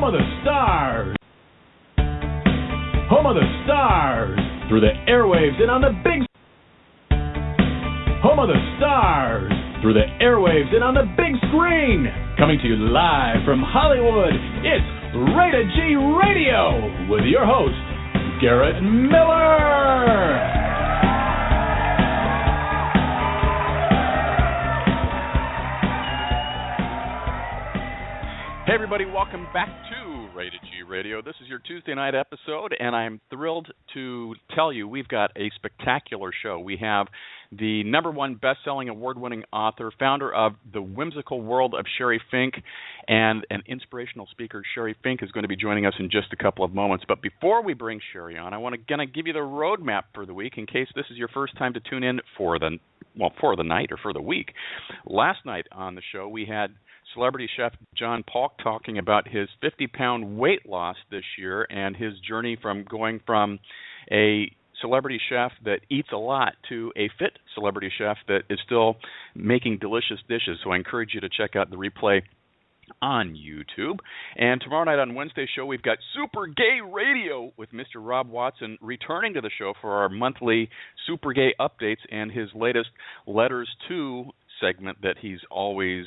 of the stars. Home of the stars. Through the airwaves and on the big. Home of the stars. Through the airwaves and on the big screen. Coming to you live from Hollywood, it's Rated G Radio with your host, Garrett Miller. Hey everybody, welcome back to Rated G Radio. This is your Tuesday night episode, and I'm thrilled to tell you we've got a spectacular show. We have the #1 best-selling, award-winning author, founder of The Whimsical World of Sheri Fink, and an inspirational speaker. Sheri Fink is going to be joining us in just a couple of moments. But before we bring Sheri on, I want to give you the roadmap for the week in case this is your first time to tune in for the night or for the week. Last night on the show, we had celebrity chef John Polk talking about his 50-pound weight loss this year and his journey from going from a celebrity chef that eats a lot to a fit celebrity chef that is still making delicious dishes. So I encourage you to check out the replay on YouTube. And tomorrow night on Wednesday's show, we've got Super Gay Radio with Mr. Rob Watson returning to the show for our monthly Super Gay updates and his latest Letters To segment that he's always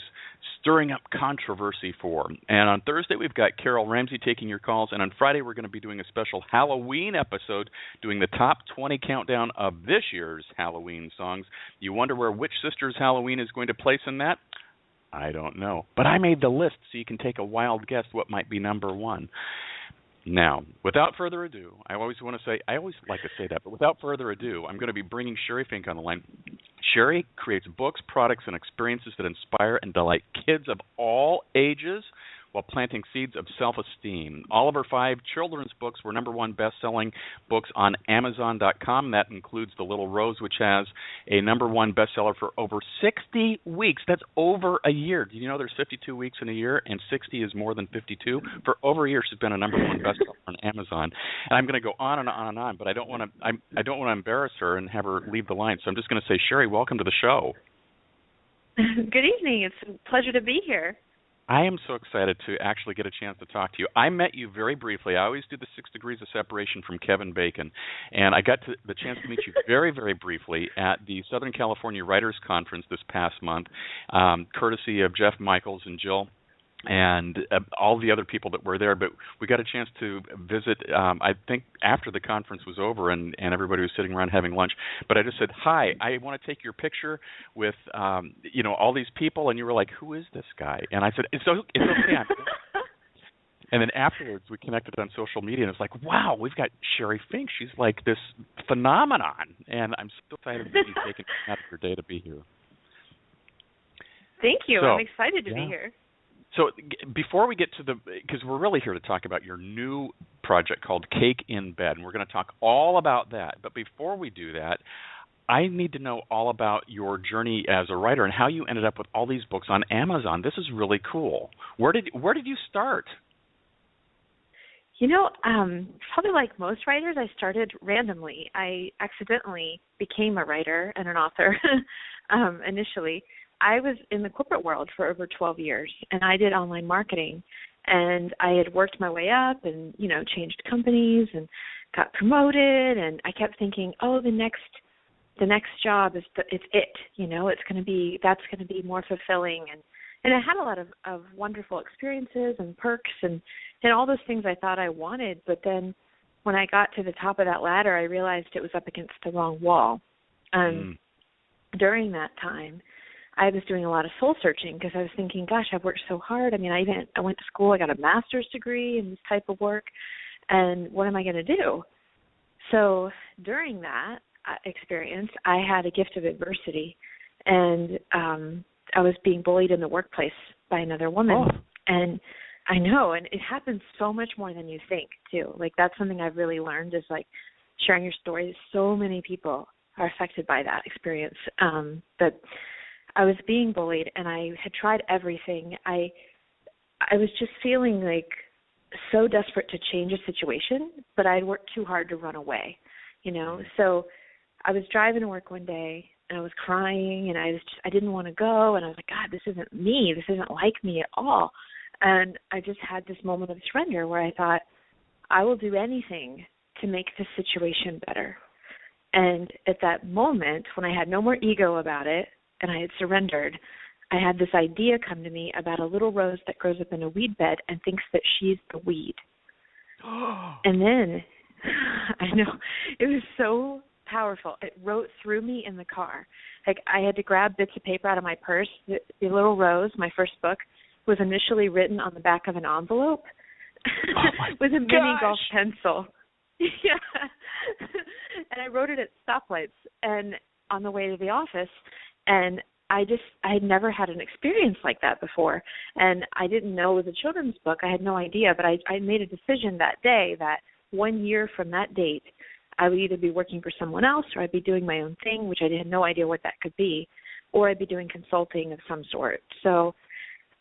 stirring up controversy for. And on Thursday, we've got Carol Ramsey taking your calls. And on Friday, we're going to be doing a special Halloween episode, doing the top 20 countdown of this year's Halloween songs. You wonder where Which Sister's Halloween is going to place in that? I don't know. But I made the list, so you can take a wild guess what might be #1. Now, without further ado, I always like to say that, but without further ado, I'm going to be bringing Sheri Fink on the line. Sheri creates books, products, and experiences that inspire and delight kids of all ages while planting seeds of self-esteem. All of her 5 children's books were #1 best-selling books on Amazon.com. That includes The Little Rose, which has a #1 bestseller for over 60 weeks. That's over a year. Do you know there's 52 weeks in a year, and 60 is more than 52? For over a year, she's been a #1 bestseller on Amazon. And I'm going to go on and on and on, but I don't want to embarrass her and have her leave the line. So I'm just going to say, Sheri, welcome to the show. Good evening. It's a pleasure to be here. I am so excited to actually get a chance to talk to you. I met you very briefly. I always do the 6 degrees of separation from Kevin Bacon. And I got the chance to meet you very, very briefly at the Southern California Writers Conference this past month, courtesy of Jeff Michaels and Jill and all the other people that were there. But we got a chance to visit, I think, after the conference was over and everybody was sitting around having lunch. But I just said, hi, I want to take your picture with, all these people. And you were like, who is this guy? And I said, it's okay. And then afterwards, we connected on social media, and it's like, wow, we've got Sheri Fink. She's like this phenomenon. And I'm so excited that you've taken out of your day to be here. Thank you. I'm excited to be here. So before we get to because we're really here to talk about your new project called Cake in Bed, and we're going to talk all about that. But before we do that, I need to know all about your journey as a writer and how you ended up with all these books on Amazon. This is really cool. Where did you start? Probably like most writers, I started randomly. I accidentally became a writer and an author initially. I was in the corporate world for over 12 years, and I did online marketing. And I had worked my way up and, changed companies and got promoted. And I kept thinking, the next job is it's going to be more fulfilling. And I had a lot of wonderful experiences and perks and all those things I thought I wanted. But then when I got to the top of that ladder, I realized it was up against the wrong wall. During that time, I was doing a lot of soul searching because I was thinking, gosh, I've worked so hard. I mean, I went to school. I got a master's degree in this type of work, and what am I going to do? So during that experience, I had a gift of adversity, and I was being bullied in the workplace by another woman. Oh. And I know, and it happens so much more than you think, too. Like, that's something I've really learned is, like, sharing your stories. So many people are affected by that experience. But I was being bullied, and I had tried everything. I was just feeling like so desperate to change a situation, but I'd worked too hard to run away, So I was driving to work one day, and I was crying, and I didn't want to go, and I was like, God, this isn't me. This isn't like me at all. And I just had this moment of surrender where I thought, I will do anything to make this situation better. And at that moment, when I had no more ego about it and I had surrendered, I had this idea come to me about a little rose that grows up in a weed bed and thinks that she's the weed. And then, I know, it was so powerful. It wrote through me in the car. Like, I had to grab bits of paper out of my purse. The little rose, my first book, was initially written on the back of an envelope with a mini golf pencil. Yeah. And I wrote it at stoplights and on the way to the office. And I had never had an experience like that before. And I didn't know it was a children's book. I had no idea. But I made a decision that day that 1 year from that date, I would either be working for someone else or I'd be doing my own thing, which I had no idea what that could be, or I'd be doing consulting of some sort. So,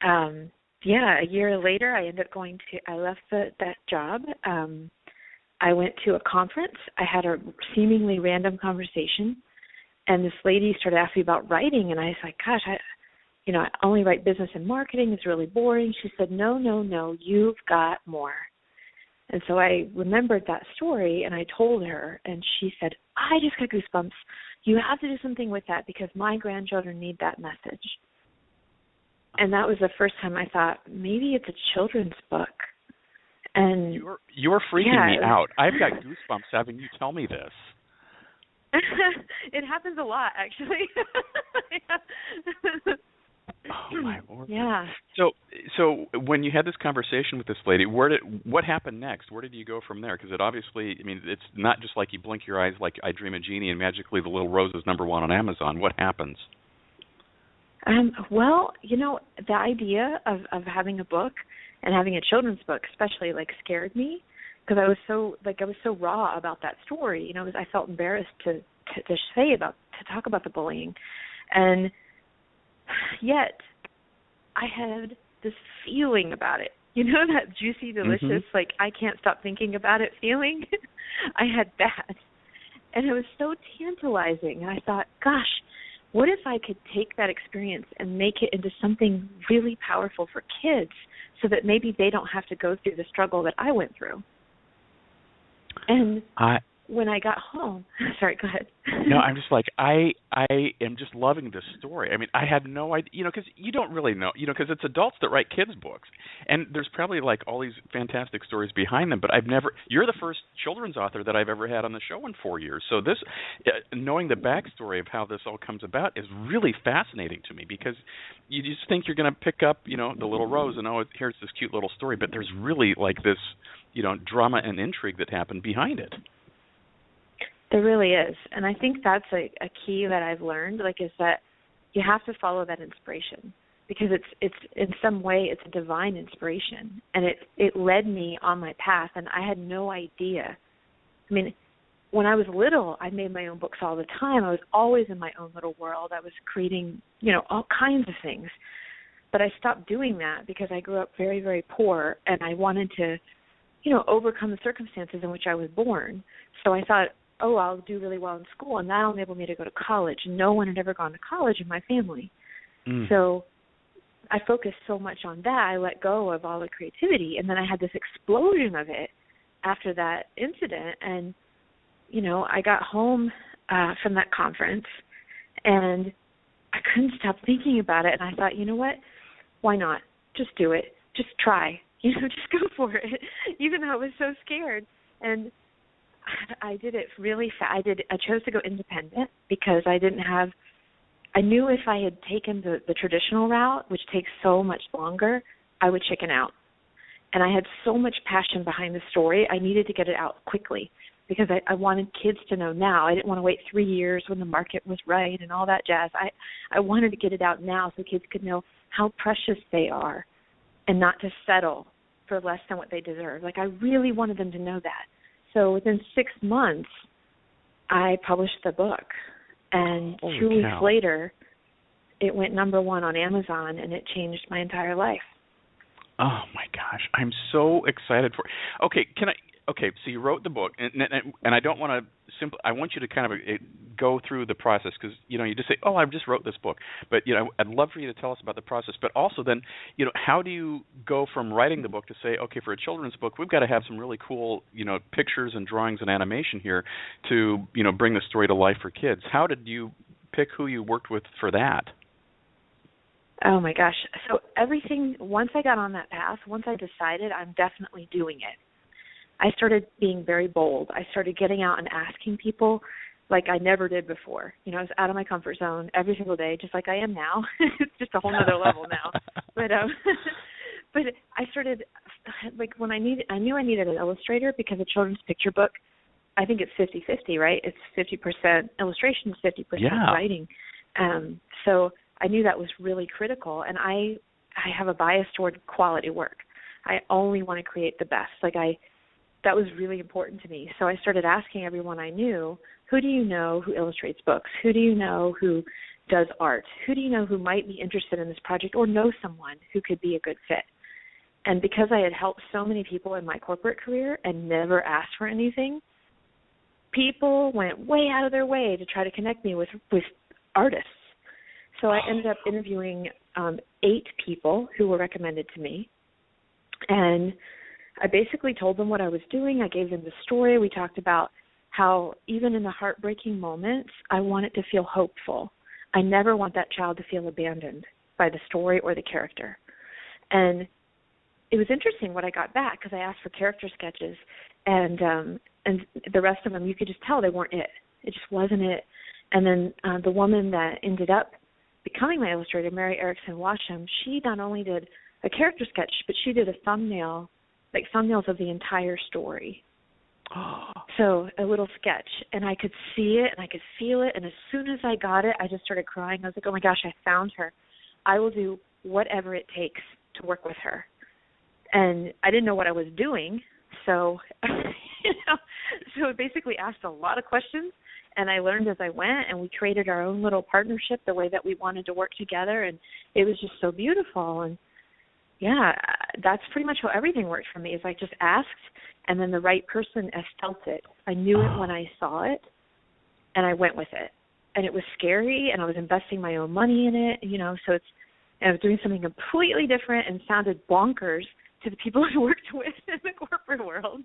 a year later, I left that job. I went to a conference. I had a seemingly random conversation, and this lady started asking me about writing, and I was like, gosh, I only write business and marketing. It's really boring. She said, no, you've got more. And so I remembered that story, and I told her, and she said, I just got goosebumps. You have to do something with that because my grandchildren need that message. And that was the first time I thought, maybe it's a children's book. And you're freaking me out. I've got goosebumps having you tell me this. It happens a lot, actually. Oh my Lord. Yeah. So when you had this conversation with this lady, what happened next? Where did you go from there? Because it obviously, it's not just like you blink your eyes like I Dream a Genie and magically The Little Rose is #1 on Amazon. What happens? Well, the idea of having a book and having a children's book especially scared me because I was so raw about that story. I felt embarrassed to talk about the bullying. And yet I had this feeling about it. That juicy, delicious, I can't stop thinking about it feeling? I had that. And it was so tantalizing. And I thought, gosh, what if I could take that experience and make it into something really powerful for kids so that maybe they don't have to go through the struggle that I went through? And when I got home, sorry, go ahead. No, I'm just I am just loving this story. I had no idea, because you don't really know, because it's adults that write kids' books. And there's probably all these fantastic stories behind them, but you're the first children's author that I've ever had on the show in 4 years. So this, knowing the backstory of how this all comes about is really fascinating to me because you just think you're going to pick up, The Little Rose and, here's this cute little story, but there's really this, drama and intrigue that happened behind it. There really is. And I think that's a key that I've learned, is that you have to follow that inspiration because it's in some way it's a divine inspiration. And it led me on my path, and I had no idea. When I was little, I made my own books all the time. I was always in my own little world. I was creating, all kinds of things. But I stopped doing that because I grew up very, very poor, and I wanted to, overcome the circumstances in which I was born. So I thought, I'll do really well in school, and that'll enable me to go to college. No one had ever gone to college in my family. So I focused so much on that, I let go of all the creativity, and then I had this explosion of it after that incident. And, I got home from that conference, and I couldn't stop thinking about it, and I thought, you know what, why not? Just do it. Just try. Just go for it, even though I was so scared. And I did it really fast. I chose to go independent because I knew if I had taken the traditional route, which takes so much longer, I would chicken out. And I had so much passion behind the story, I needed to get it out quickly because I wanted kids to know now. I didn't want to wait 3 years when the market was right and all that jazz. I wanted to get it out now so kids could know how precious they are and not to settle for less than what they deserve. I really wanted them to know that. So within 6 months, I published the book. And 2 weeks later, it went #1 on Amazon, and it changed my entire life. Oh, my gosh. I'm so excited for it. Okay, okay, so you wrote the book, and I don't want to I want you to kind of go through the process, because you just say, oh, I just wrote this book, but I'd love for you to tell us about the process. But also then, how do you go from writing the book to say, okay, for a children's book, we've got to have some really cool pictures and drawings and animation here to bring the story to life for kids. How did you pick who you worked with for that? Oh my gosh. So everything, once I got on that path, once I decided I'm definitely doing it, I started being very bold. I started getting out and asking people like I never did before. I was out of my comfort zone every single day, just like I am now. It's just a whole nother level now. But I started, like, when I knew I needed an illustrator, because a children's picture book, I think it's 50-50, right? It's 50% illustrations, 50% writing. So I knew that was really critical, and I have a bias toward quality work. I only want to create the best. That was really important to me. So I started asking everyone I knew, who do you know who illustrates books? Who do you know who does art? Who do you know who might be interested in this project or know someone who could be a good fit? And because I had helped so many people in my corporate career and never asked for anything, people went way out of their way to try to connect me with artists. So I ended up interviewing 8 people who were recommended to me, and I basically told them what I was doing. I gave them the story. We talked about how even in the heartbreaking moments, I want it to feel hopeful. I never want that child to feel abandoned by the story or the character. And it was interesting what I got back, because I asked for character sketches, and the rest of them, you could just tell they weren't it. It just wasn't it. And then the woman that ended up becoming my illustrator, Mary Erickson Washam, she not only did a character sketch, but she did a thumbnails of the entire story. So a little sketch, and I could see it and I could feel it, and as soon as I got it, I just started crying. I was like, oh my gosh, I found her. I will do whatever it takes to work with her. And I didn't know what I was doing, so so I basically asked a lot of questions, and I learned as I went, and we created our own little partnership the way that we wanted to work together, and it was just so beautiful. And yeah, that's pretty much how everything worked for me, is I just asked, and then the right person felt it. I knew it when I saw it, and I went with it. And it was scary, and I was investing my own money in it, so I was doing something completely different and sounded bonkers to the people I worked with in the corporate world.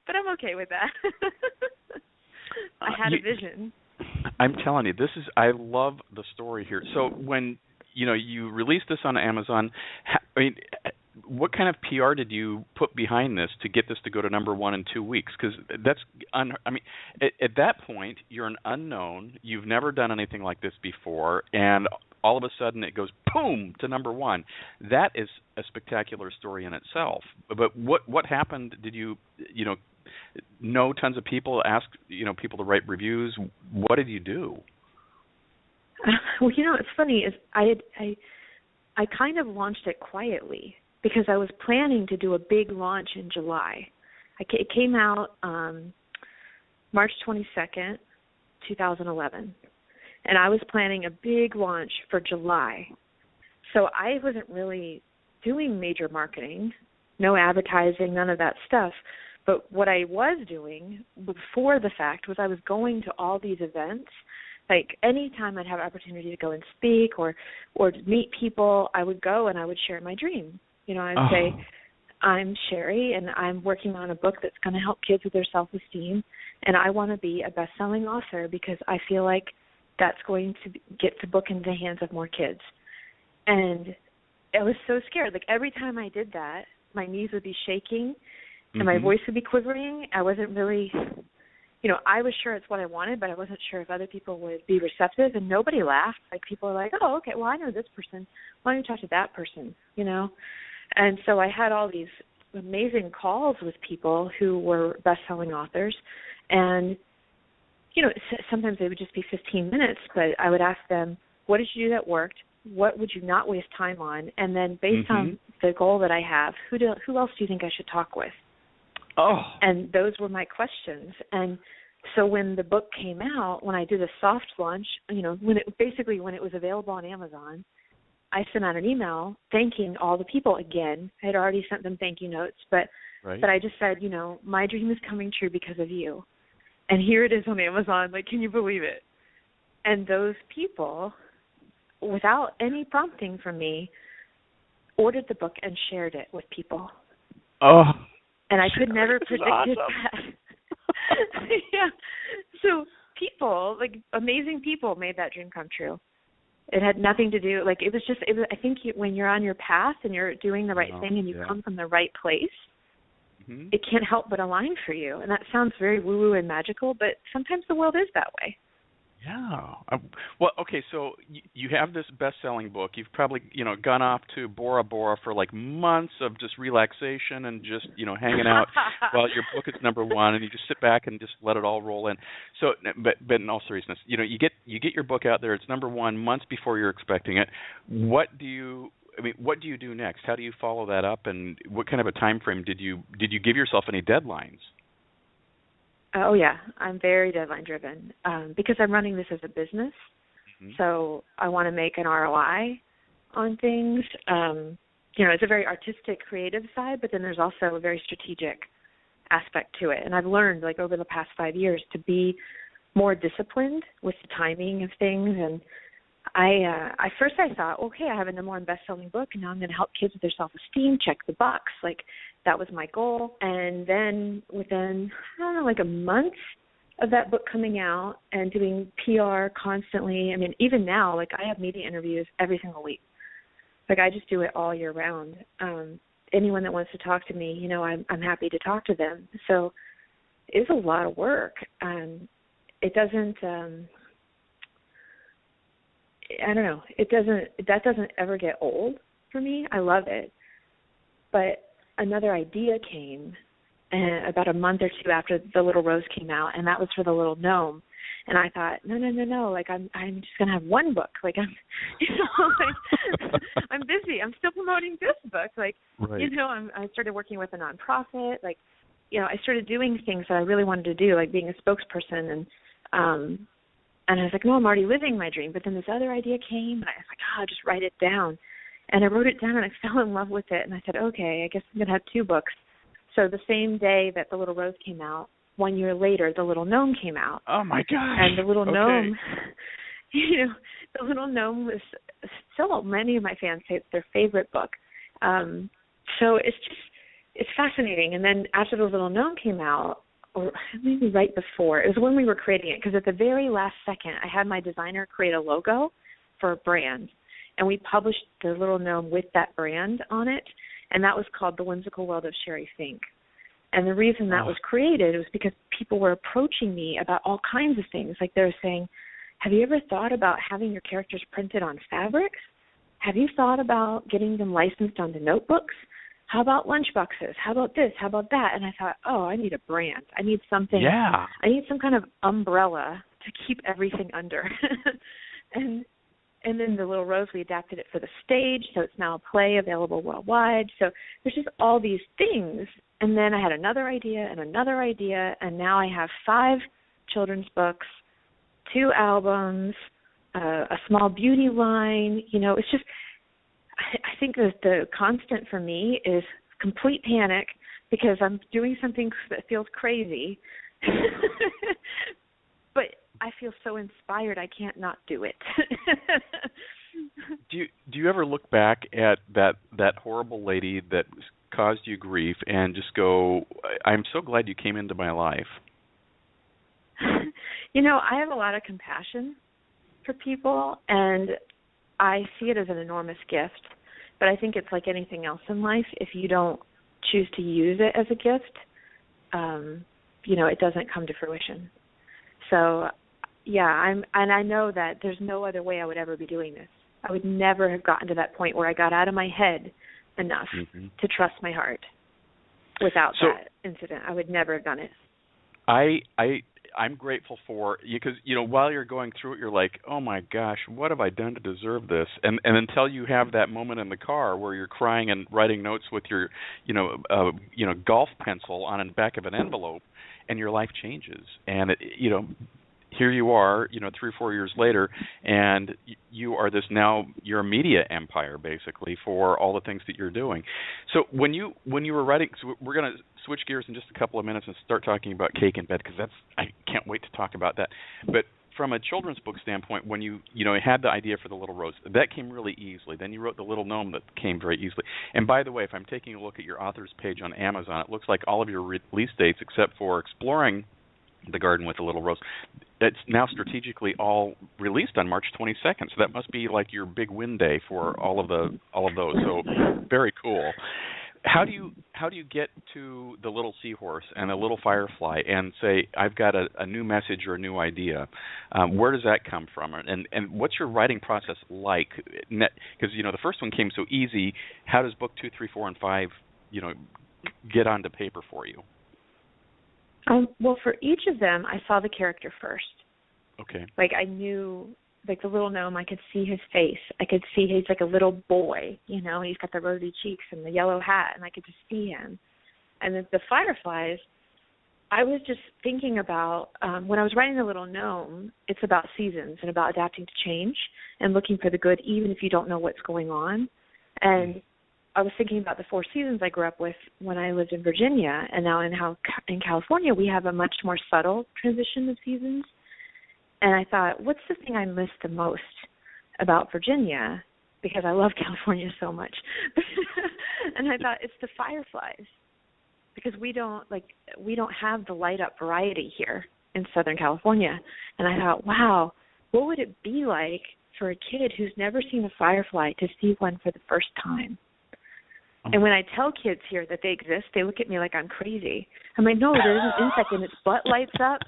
But I'm okay with that. I had a vision. I'm telling you, I love the story here. So when you released this on Amazon, what kind of PR did you put behind this to get this to go to #1 in 2 weeks? Because at that point, you're an unknown. You've never done anything like this before, and all of a sudden it goes boom to #1. That is a spectacular story in itself. But what happened? Did you know tons of people, ask people to write reviews? What did you do? Well, it's funny is I kind of launched it quietly, because I was planning to do a big launch in July. It came out March 22nd, 2011, and I was planning a big launch for July. So I wasn't really doing major marketing, no advertising, none of that stuff. But what I was doing before the fact was I was going to all these events. Like anytime I'd have an opportunity to go and speak or to meet people, I would go and I would share my dream. I'd say, I'm Sheri, and I'm working on a book that's going to help kids with their self-esteem, and I want to be a best-selling author because I feel like that's going to get the book into the hands of more kids. And I was so scared. Like every time I did that, my knees would be shaking and my voice would be quivering. I wasn't really, I was sure it's what I wanted, but I wasn't sure if other people would be receptive, and nobody laughed. Like people were like, oh, okay, well, I know this person. Why don't you talk to that person, And so I had all these amazing calls with people who were best-selling authors, and, sometimes they would just be 15 minutes, but I would ask them, what did you do that worked? What would you not waste time on? And then based on the goal that I have, who else do you think I should talk with? Oh. And those were my questions. And so when the book came out, when I did a soft launch, when it was available on Amazon, I sent out an email thanking all the people again. I had already sent them thank you notes, but I just said, my dream is coming true because of you. And here it is on Amazon. Like, can you believe it? And those people, without any prompting from me, ordered the book and shared it with people. Oh. And I could never predicted awesome. that. Yeah. So people, like amazing people, made that dream come true. It had nothing to do, like it was, I think when you're on your path and you're doing the right thing and you come from the right place, it can't help but align for you. And that sounds very woo-woo and magical, but sometimes the world is that way. Yeah. Well, okay, so you have this best-selling book. You've probably, gone off to Bora Bora for like months of just relaxation and just, hanging out while your book is number one, and you just sit back and just let it all roll in. So, but in all seriousness, you get your book out there. It's number one months before you're expecting it. What do you do next? How do you follow that up, and what kind of a time frame did you give yourself any deadlines? Oh, yeah. I'm very deadline driven because I'm running this as a business. So I want to make an ROI on things. It's a very artistic, creative side, but then there's also a very strategic aspect to it. And I've learned, like, over the past 5 years to be more disciplined with the timing of things. And I thought, okay, I have a number one best-selling book, and now I'm going to help kids with their self-esteem, check the box. Like, that was my goal. And then within, like a month of that book coming out and doing PR constantly, I mean, even now, like, I have media interviews every single week. Like, I just do it all year round. Anyone that wants to talk to me, I'm happy to talk to them. So it's a lot of work. It doesn't... I don't know. That doesn't ever get old for me. I love it. But another idea came about a month or two after The Little Rose came out, and that was for the little gnome. And I thought, no. Like, I'm just gonna have one book. Like, I'm busy. I'm still promoting this book. Like, I started working with a nonprofit. Like, I started doing things that I really wanted to do, like being a spokesperson and I was like, no, I'm already living my dream. But then this other idea came, and I was like, I'll just write it down. And I wrote it down, and I fell in love with it. And I said, okay, I guess I'm going to have 2 books. So the same day that The Little Rose came out, 1 year later, The Little Gnome came out. Oh, my gosh. And The Little Gnome, The Little Gnome was still, many of my fans say it's their favorite book. So it's fascinating. And then after The Little Gnome came out, or maybe right before. It was when we were creating it, because at the very last second, I had my designer create a logo for a brand, and we published the Little Gnome with that brand on it, and that was called The Whimsical World of Sheri Fink. And the reason that was created was because people were approaching me about all kinds of things. Like, they were saying, have you ever thought about having your characters printed on fabrics? Have you thought about getting them licensed onto notebooks? How about lunchboxes? How about this? How about that? And I thought, I need a brand. I need something. Yeah. I need some kind of umbrella to keep everything under. and then The Little Rose, we adapted it for the stage, so it's now a play available worldwide. So there's just all these things. And then I had another idea, and now I have 5 children's books, 2 albums, a small beauty line. It's just... I think that the constant for me is complete panic because I'm doing something that feels crazy. But I feel so inspired I can't not do it. Do you ever look back at that horrible lady that caused you grief and just go, I'm so glad you came into my life? I have a lot of compassion for people, and I see it as an enormous gift, but I think it's like anything else in life. If you don't choose to use it as a gift, it doesn't come to fruition. So, yeah, I know that there's no other way I would ever be doing this. I would never have gotten to that point where I got out of my head enough to trust my heart. Without that incident, I would never have done it. I'm grateful for you because, while you're going through it, you're like, oh, my gosh, what have I done to deserve this? And until you have that moment in the car where you're crying and writing notes with your, golf pencil on the back of an envelope and your life changes. And, here you are, 3 or 4 years later, and you are you're a media empire basically for all the things that you're doing. So when you were writing, so we're going to switch gears in just a couple of minutes and start talking about Cake in Bed, because I can't wait to talk about that. But from a children's book standpoint, when you had the idea for The Little Rose, that came really easily. Then you wrote The Little Gnome, that came very easily. And by the way, if I'm taking a look at your author's page on Amazon, it looks like all of your release dates, except for Exploring the Garden with the Little Rose, it's now strategically all released on March 22nd. So that must be like your big win day for all of those. So very cool. How do you get to The Little Seahorse and The Little Firefly and say, I've got a new message or a new idea? Where does that come from? And what's your writing process like? Because the first one came so easy. How does book 2, 3, 4, and 5 get onto paper for you? Well, for each of them, I saw the character first. Okay. Like I knew, like the little gnome, I could see his face. I could see he's like a little boy, he's got the rosy cheeks and the yellow hat, and I could just see him. And the fireflies, I was just thinking about, when I was writing The Little Gnome, it's about seasons and about adapting to change and looking for the good even if you don't know what's going on. And I was thinking about the 4 seasons I grew up with when I lived in Virginia, and now in California we have a much more subtle transition of seasons. And I thought, what's the thing I miss the most about Virginia? Because I love California so much. And I thought, it's the fireflies. Because we don't have the light up variety here in Southern California. And I thought, wow, what would it be like for a kid who's never seen a firefly to see one for the first time? And when I tell kids here that they exist, they look at me like I'm crazy. I'm like, no, there's an insect and its butt lights up,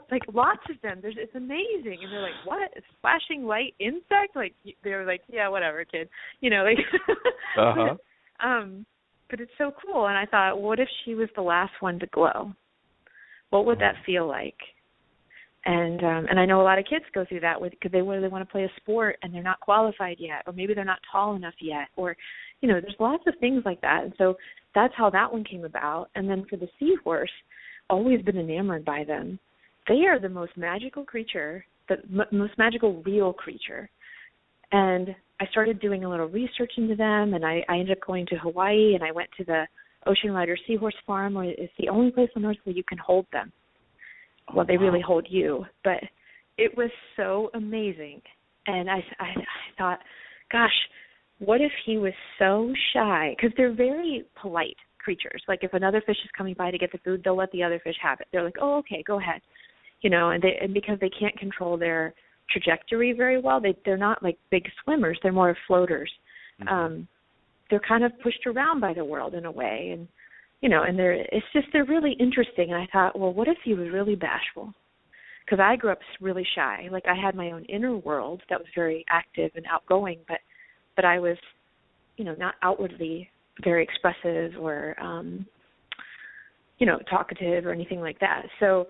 like lots of them. It's amazing. And they're like, what? It's flashing light insect? Like, they're like, yeah, whatever, kid. Uh-huh. But it's so cool. And I thought, what if she was the last one to glow? What would that feel like? And I know a lot of kids go through that because they want to play a sport and they're not qualified yet, or maybe they're not tall enough yet, or there's lots of things like that. And so that's how that one came about. And then for the seahorse, always been enamored by them. They are the most magical creature, the most magical real creature. And I started doing a little research into them, and I ended up going to Hawaii, and I went to the Ocean Rider Seahorse Farm, where it's the only place on earth where you can hold them. Well, they really hold you, but it was so amazing. And I thought, gosh, what if he was so shy? Because they're very polite creatures. Like if another fish is coming by to get the food, they'll let the other fish have it. They're like, oh, okay, go ahead. And because they can't control their trajectory very well, they're not like big swimmers. They're more floaters. Mm-hmm. They're kind of pushed around by the world in a way. And and they're really interesting. And I thought, well, what if he was really bashful? Because I grew up really shy. Like I had my own inner world that was very active and outgoing, but I was, not outwardly very expressive or, talkative or anything like that. So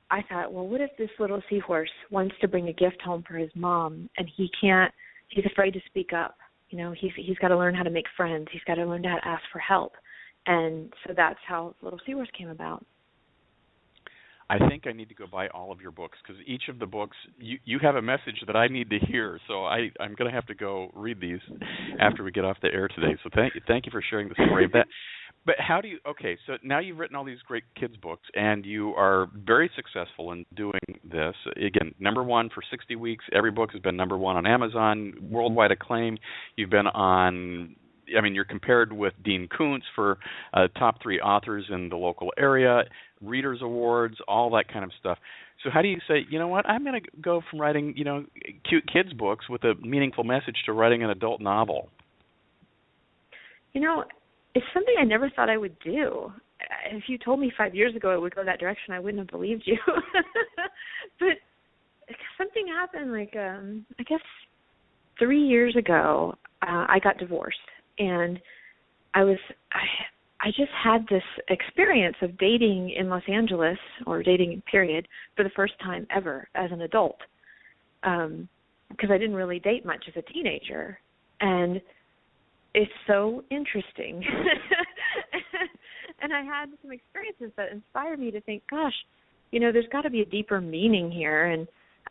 I thought, well, what if this little seahorse wants to bring a gift home for his mom, and he's afraid to speak up. He's got to learn how to make friends. He's got to learn how to ask for help. And so that's how Little Seahorse came about. I think I need to go buy all of your books, because each of the books, you have a message that I need to hear. So I'm going to have to go read these after we get off the air today. So thank you for sharing the story of that. But so now you've written all these great kids' books, and you are very successful in doing this. Again, #1 for 60 weeks. Every book has been #1 on Amazon, worldwide acclaim. You've been on... you're compared with Dean Koontz for top 3 authors in the local area, Readers Awards, all that kind of stuff. So how do you say, you know what, I'm going to go from writing, cute kids books with a meaningful message to writing an adult novel? It's something I never thought I would do. If you told me 5 years ago it would go that direction, I wouldn't have believed you. But something happened, I guess 3 years ago, I got divorced. And I just had this experience of dating in Los Angeles, or dating period, for the first time ever as an adult, because I didn't really date much as a teenager. And it's so interesting. And I had some experiences that inspired me to think, gosh, there's got to be a deeper meaning here.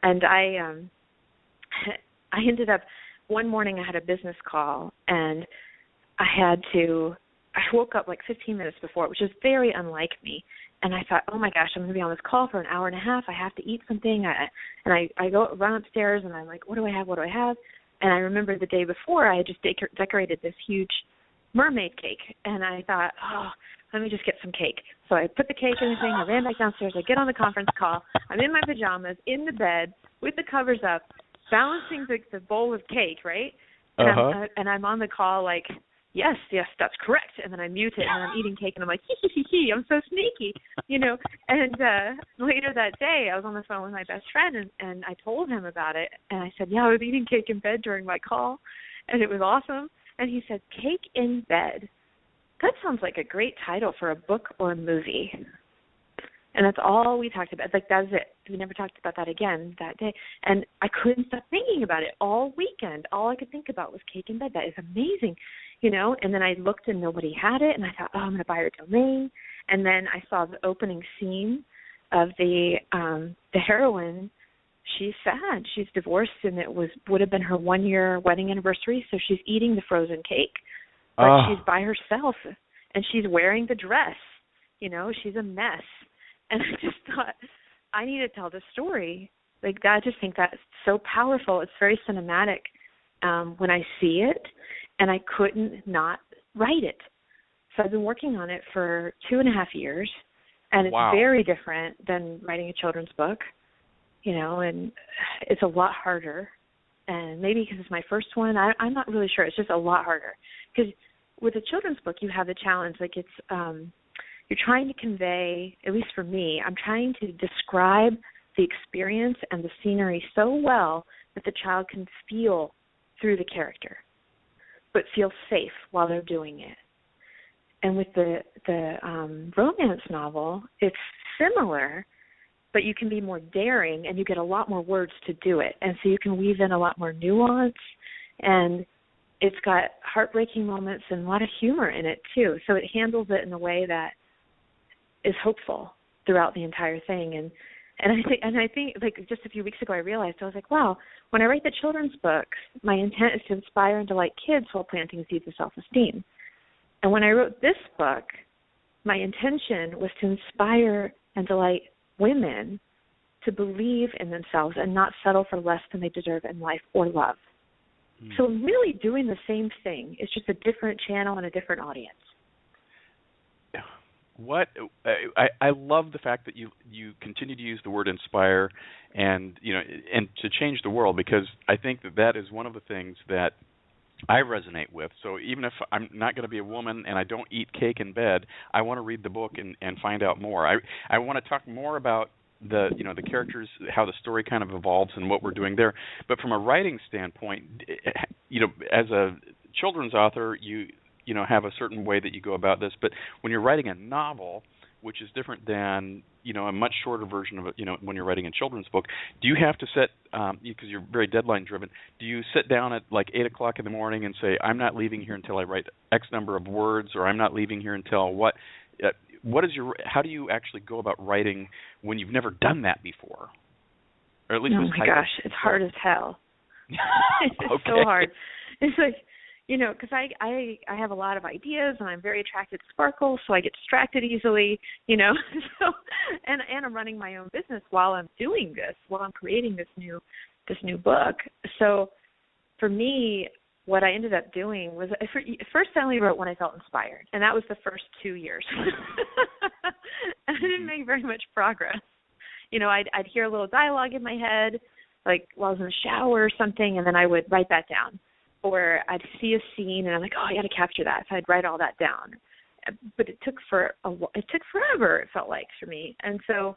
And I ended up, one morning I had a business call, and I woke up like 15 minutes before, which is very unlike me. And I thought, oh my gosh, I'm going to be on this call for an hour and a half. I have to eat something. I run upstairs, and I'm like, what do I have? And I remember the day before I had just decorated this huge mermaid cake. And I thought, let me just get some cake. So I put the cake in the thing. I ran back downstairs. I get on the conference call. I'm in my pajamas, in the bed, with the covers up, balancing the bowl of cake, right? And I'm on the call like, yes, that's correct. And then I mute it, and then I'm eating cake, and I'm like, I'm so sneaky, And later that day, I was on the phone with my best friend, and I told him about it. And I said, I was eating cake in bed during my call, and it was awesome. And he said, Cake in Bed. That sounds like a great title for a book or a movie. And that's all we talked about. Like, that was it. We never talked about that again that day. And I couldn't stop thinking about it all weekend. All I could think about was Cake in Bed. That is amazing, And then I looked, and nobody had it. And I thought, I'm going to buy her domain. And then I saw the opening scene of the heroine. She's sad. She's divorced, and it would have been her 1-year wedding anniversary. So she's eating the frozen cake, but she's by herself, and she's wearing the dress. She's a mess. And I just thought, I need to tell this story. Like, I just think that's so powerful. It's very cinematic when I see it, and I couldn't not write it. So I've been working on it for 2.5 years, and it's very different than writing a children's book, and it's a lot harder. And maybe because it's my first one, I'm not really sure. It's just a lot harder. Because with a children's book, you have the challenge, like it's you're trying to convey, at least for me, I'm trying to describe the experience and the scenery so well that the child can feel through the character, but feel safe while they're doing it. And with the romance novel, it's similar, but you can be more daring, and you get a lot more words to do it. And so you can weave in a lot more nuance, and it's got heartbreaking moments and a lot of humor in it, too. So it handles it in a way that is hopeful throughout the entire thing. And I think like just a few weeks ago I realized, I was like, wow, when I write the children's books, my intent is to inspire and delight kids while planting seeds of self-esteem. And when I wrote this book, my intention was to inspire and delight women to believe in themselves and not settle for less than they deserve in life or love. So I'm really doing the same thing. It's just a different channel and a different audience. What I love the fact that you continue to use the word inspire and and to change the world, because I think that is one of the things that I resonate with. So even if I'm not going to be a woman and I don't eat cake in bed, I want to read the book and find out more. I want to talk more about the characters, how the story kind of evolves and what we're doing there. But from a writing standpoint, as a children's author, you have a certain way that you go about this. But when you're writing a novel, which is different than, a much shorter version of it, when you're writing a children's book, do you have to set, because you're very deadline driven, do you sit down at like 8 o'clock in the morning and say, I'm not leaving here until I write X number of words, or I'm not leaving here until what how do you actually go about writing when you've never done that before? Or at least oh my gosh, it's hard as hell. It's so hard. It's like, because I have a lot of ideas, and I'm very attracted to sparkle, so I get distracted easily, So, and I'm running my own business while I'm doing this, while I'm creating this new book. So, for me, what I ended up doing was, first I only wrote when I felt inspired, and that was the first 2 years. And I didn't make very much progress. I'd hear a little dialogue in my head, like while I was in the shower or something, and then I would write that down. Or I'd see a scene, and I'm like, I got to capture that. So I'd write all that down. But it took forever, it felt like, for me. And so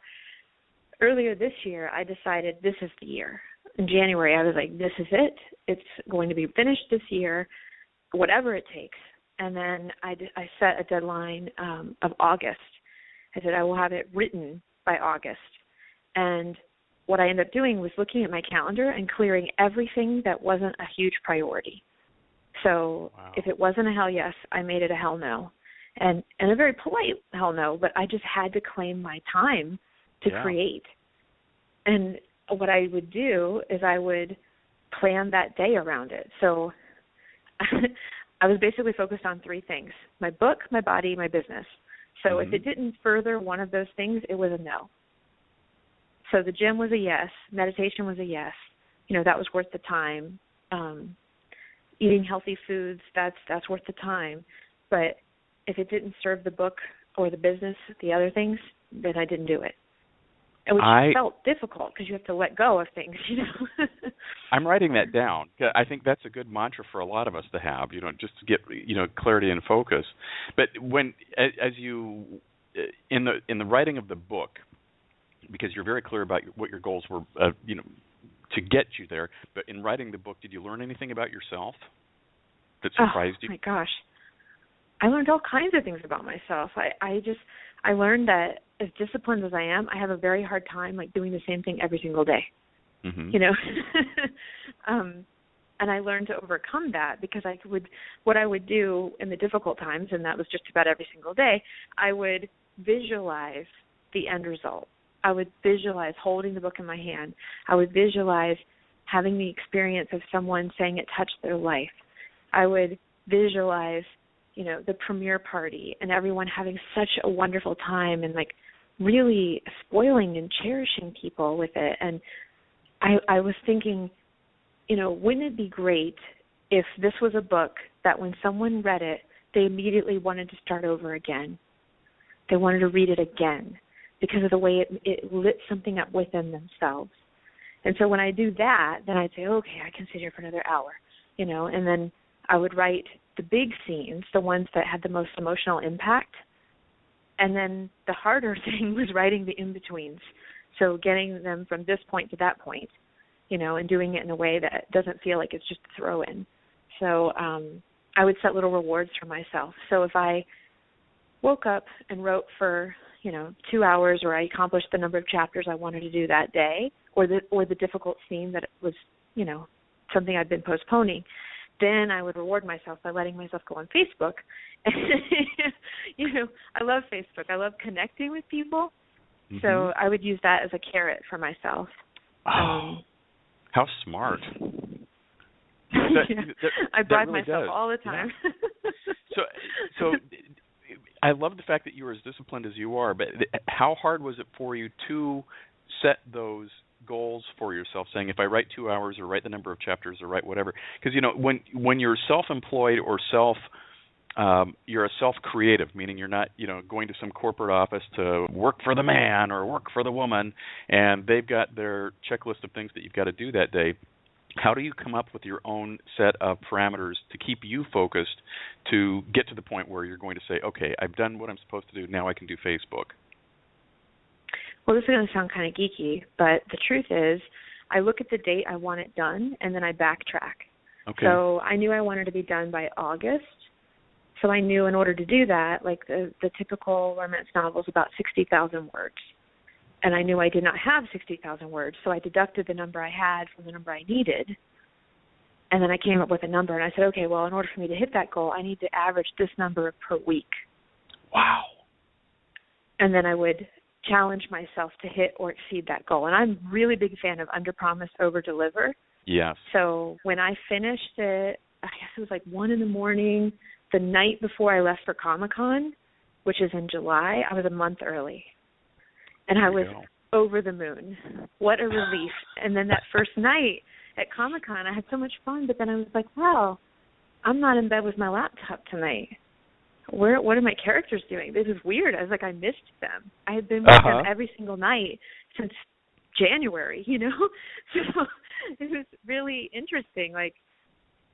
earlier this year, I decided this is the year. In January, I was like, this is it. It's going to be finished this year, whatever it takes. And then I set a deadline of August. I said I will have it written by August. And what I ended up doing was looking at my calendar and clearing everything that wasn't a huge priority. So if it wasn't a hell yes, I made it a hell no. And a very polite hell no, but I just had to claim my time to create. And what I would do is I would plan that day around it. So I was basically focused on three things: my book, my body, my business. So if it didn't further one of those things, it was a no. So the gym was a yes, meditation was a yes. That was worth the time. Eating healthy foods, that's worth the time. But if it didn't serve the book or the business, the other things, then I didn't do it. Which felt difficult because you have to let go of things, I'm writing that down. I think that's a good mantra for a lot of us to have, just to get, clarity and focus. But when, as you, in the writing of the book, because you're very clear about what your goals were, to get you there, but in writing the book, did you learn anything about yourself that surprised you? Oh, my gosh. I learned all kinds of things about myself. I learned that as disciplined as I am, I have a very hard time doing the same thing every single day. And I learned to overcome that because what I would do in the difficult times, and that was just about every single day, I would visualize the end result. I would visualize holding the book in my hand. I would visualize having the experience of someone saying it touched their life. I would visualize the premiere party and everyone having such a wonderful time and really spoiling and cherishing people with it. And I was thinking, wouldn't it be great if this was a book that when someone read it, they immediately wanted to start over again. They wanted to read it again because of the way it lit something up within themselves. And so when I do that, then I'd say, okay, I can sit here for another hour, and then I would write the big scenes, the ones that had the most emotional impact. And then the harder thing was writing the in-betweens. So getting them from this point to that point, and doing it in a way that doesn't feel like it's just a throw-in. So I would set little rewards for myself. So if I woke up and wrote for, 2 hours, or I accomplished the number of chapters I wanted to do that day, or the difficult scene that was, something I'd been postponing, then I would reward myself by letting myself go on Facebook. I love Facebook. I love connecting with people. So I would use that as a carrot for myself. How smart. I bribe really myself does. all the time. Yeah. So I love the fact that you were as disciplined as you are, but how hard was it for you to set those goals for yourself, saying if I write 2 hours or write the number of chapters or write whatever? Because, when you're self-employed or you're a self-creative, meaning you're not, going to some corporate office to work for the man or work for the woman, and they've got their checklist of things that you've got to do that day. How do you come up with your own set of parameters to keep you focused to get to the point where you're going to say, okay, I've done what I'm supposed to do, now I can do Facebook? Well, this is going to sound kind of geeky, but the truth is I look at the date I want it done, and then I backtrack. Okay. So I knew I wanted to be done by August. So I knew in order to do that, the typical romance novel is about 60,000 words. And I knew I did not have 60,000 words, so I deducted the number I had from the number I needed. And then I came up with a number, and I said, okay, well, in order for me to hit that goal, I need to average this number per week. Wow. And then I would challenge myself to hit or exceed that goal. And I'm a really big fan of under-promise, over-deliver. Yes. So when I finished it, I guess it was 1 a.m, the night before I left for Comic-Con, which is in July, I was a month early. And I was over the moon. What a relief. And then that first night at Comic-Con, I had so much fun, but then I was like, wow, I'm not in bed with my laptop tonight. What are my characters doing? This is weird. I was like, I missed them. I had been with them every single night since January, So it was really interesting.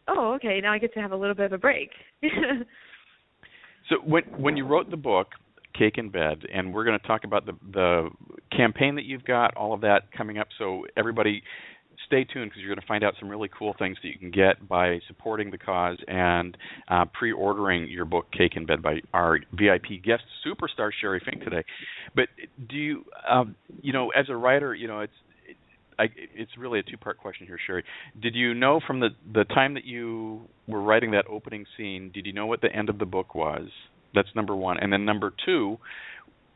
Oh, okay, now I get to have a little bit of a break. So when you wrote the book, Cake in Bed, and we're going to talk about the campaign that you've got, all of that coming up, so everybody stay tuned because you're going to find out some really cool things that you can get by supporting the cause and pre-ordering your book, Cake in Bed, by our VIP guest superstar, Sheri Fink, today. But do you, as a writer, it's really a two-part question here, Sheri. Did you know from the time that you were writing that opening scene, did you know what the end of the book was? That's number one. And then number two,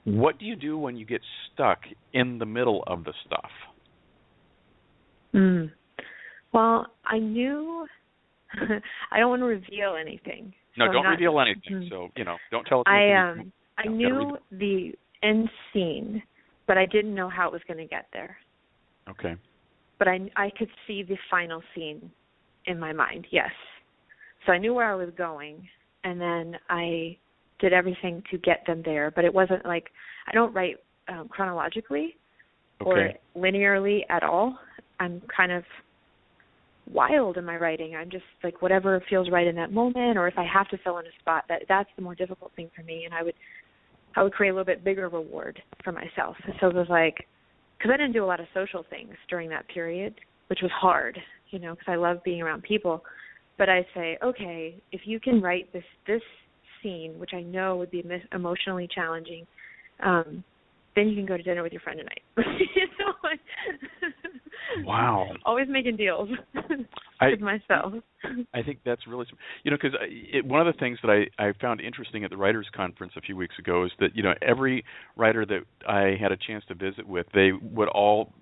What do you do when you get stuck in the middle of the stuff? Well, I knew I don't want to reveal anything. No, so don't reveal anything. So, don't tell us anything. I knew the end scene, but I didn't know how it was going to get there. Okay. But I could see the final scene in my mind, yes. So I knew where I was going, and then I did everything to get them there. But it wasn't like, I don't write chronologically or linearly at all. I'm kind of wild in my writing. I'm just like whatever feels right in that moment, or if I have to fill in a spot, that's the more difficult thing for me. And I would create a little bit bigger reward for myself. So it was like, because I didn't do a lot of social things during that period, which was hard, because I love being around people. But I say, okay, if you can write this scene, which I know would be emotionally challenging, then you can go to dinner with your friend tonight. Wow. Always making deals with myself. I think that's really, because one of the things that I found interesting at the Writers' Conference a few weeks ago is that, every writer that I had a chance to visit with, they would all,